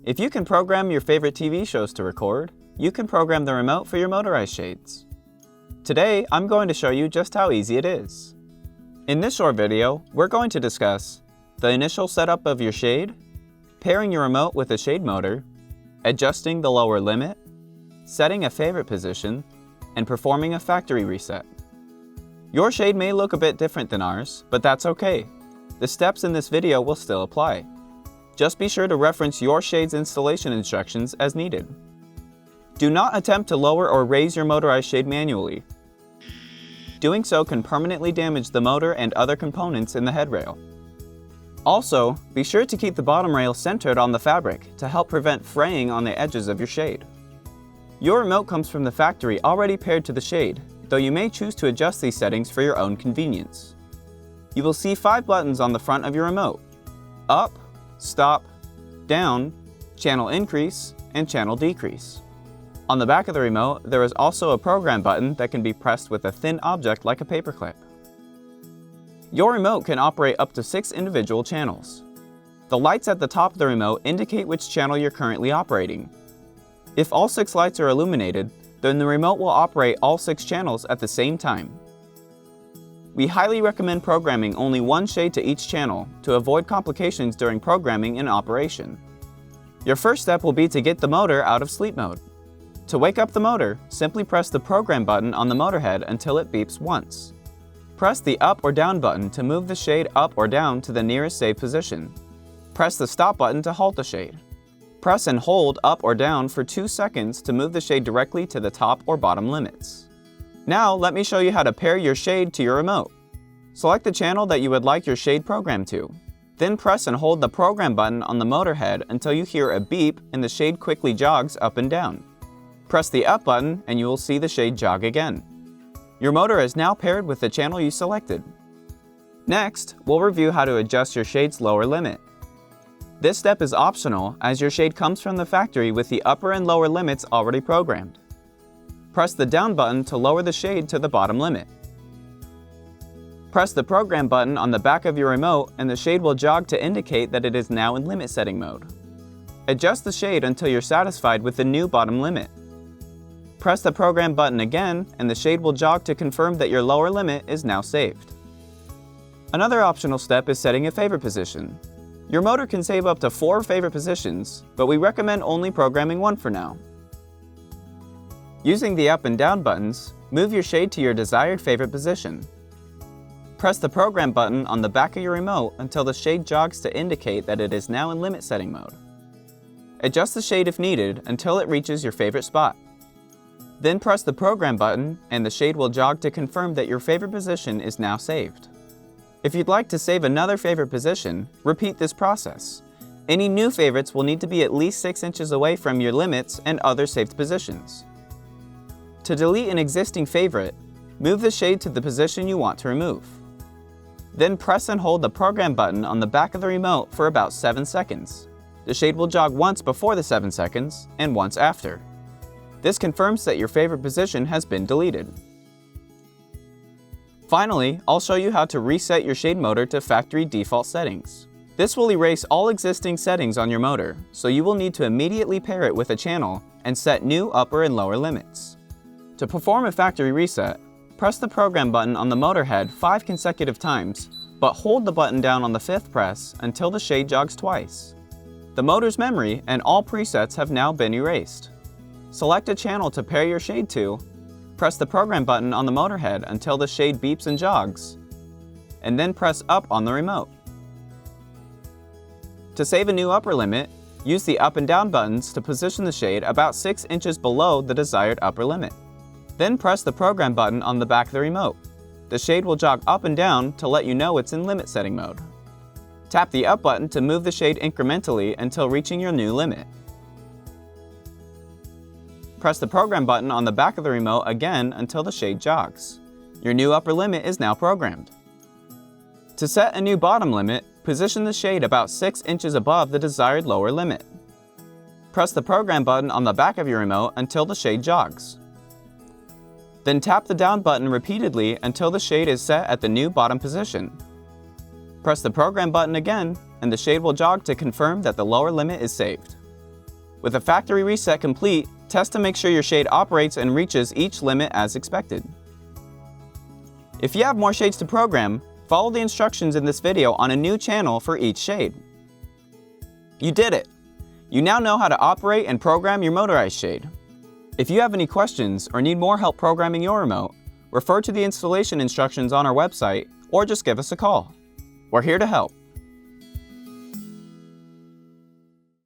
If you can program your favorite TV shows to record, you can program the remote for your motorized shades. Today, I'm going to show you just how easy it is. In this short video, we're going to discuss the initial setup of your shade, pairing your remote with a shade motor, adjusting the lower limit, setting a favorite position, and performing a factory reset. Your shade may look a bit different than ours, but that's okay. The steps in this video will still apply. Just be sure to reference your shade's installation instructions as needed. Do not attempt to lower or raise your motorized shade manually. Doing so can permanently damage the motor and other components in the headrail. Also, be sure to keep the bottom rail centered on the fabric to help prevent fraying on the edges of your shade. Your remote comes from the factory already paired to the shade, though you may choose to adjust these settings for your own convenience. You will see 5 buttons on the front of your remote: up, stop, down, channel increase, and channel decrease. On the back of the remote, there is also a program button that can be pressed with a thin object like a paperclip. Your remote can operate up to 6 individual channels. The lights at the top of the remote indicate which channel you're currently operating. If all 6 lights are illuminated, then the remote will operate all 6 channels at the same time. We highly recommend programming only one shade to each channel to avoid complications during programming and operation. Your first step will be to get the motor out of sleep mode. To wake up the motor, simply press the program button on the motor head until it beeps once. Press the up or down button to move the shade up or down to the nearest saved position. Press the stop button to halt the shade. Press and hold up or down for 2 seconds to move the shade directly to the top or bottom limits. Now let me show you how to pair your shade to your remote. Select the channel that you would like your shade programmed to. Then press and hold the program button on the motor head until you hear a beep and the shade quickly jogs up and down. Press the up button and you will see the shade jog again. Your motor is now paired with the channel you selected. Next, we'll review how to adjust your shade's lower limit. This step is optional as your shade comes from the factory with the upper and lower limits already programmed. Press the down button to lower the shade to the bottom limit. Press the program button on the back of your remote and the shade will jog to indicate that it is now in limit setting mode. Adjust the shade until you're satisfied with the new bottom limit. Press the program button again and the shade will jog to confirm that your lower limit is now saved. Another optional step is setting a favorite position. Your motor can save up to 4 favorite positions, but we recommend only programming 1 for now. Using the up and down buttons, move your shade to your desired favorite position. Press the program button on the back of your remote until the shade jogs to indicate that it is now in limit setting mode. Adjust the shade if needed until it reaches your favorite spot. Then press the program button and the shade will jog to confirm that your favorite position is now saved. If you'd like to save another favorite position, repeat this process. Any new favorites will need to be at least 6 inches away from your limits and other saved positions. To delete an existing favorite, move the shade to the position you want to remove. Then press and hold the program button on the back of the remote for about 7 seconds. The shade will jog once before the 7 seconds and once after. This confirms that your favorite position has been deleted. Finally, I'll show you how to reset your shade motor to factory default settings. This will erase all existing settings on your motor, so you will need to immediately pair it with a channel and set new upper and lower limits. To perform a factory reset, press the program button on the motor head 5 consecutive times, but hold the button down on the 5th press until the shade jogs twice. The motor's memory and all presets have now been erased. Select a channel to pair your shade to, press the program button on the motor head until the shade beeps and jogs, and then press up on the remote. To save a new upper limit, use the up and down buttons to position the shade about 6 inches below the desired upper limit. Then press the program button on the back of the remote. The shade will jog up and down to let you know it's in limit setting mode. Tap the up button to move the shade incrementally until reaching your new limit. Press the program button on the back of the remote again until the shade jogs. Your new upper limit is now programmed. To set a new bottom limit, position the shade about 6 inches above the desired lower limit. Press the program button on the back of your remote until the shade jogs. Then tap the down button repeatedly until the shade is set at the new bottom position. Press the program button again, and the shade will jog to confirm that the lower limit is saved. With a factory reset complete, test to make sure your shade operates and reaches each limit as expected. If you have more shades to program, follow the instructions in this video on a new channel for each shade. You did it! You now know how to operate and program your motorized shade. If you have any questions or need more help programming your remote, refer to the installation instructions on our website or just give us a call. We're here to help.